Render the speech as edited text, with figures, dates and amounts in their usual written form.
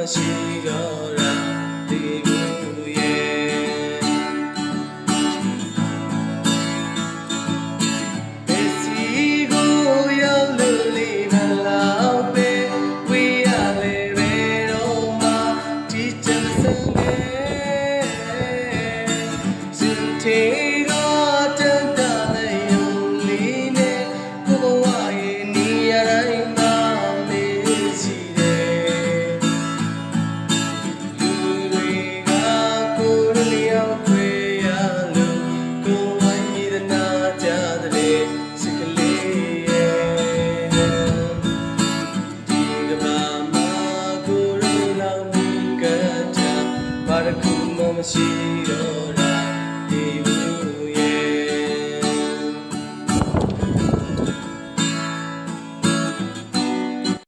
မရှိတော့တာဒီဘူးရဲ့ဘယ်စီကိုရောက်လို့လေးမလောက်ပဲဝေးရလေပဲတော့မှဒီချင်စံရဲ့စင်တေတော့တန်တလည်းယုံလေးနဲ့ကိုဘဝရဲ့နေရာတိုင်းမှာမေးစီတယ်လူတွေကကိုယ်လျောက်ခွေရလို့ကိုယ်ဝိုင်းရတဲ့နာကြတဲ့စကလေးရဲ့ဒီကဘာမှာကိုယ်လောက်မြင်ကြတာဘာတစ်ခုမှမရှိ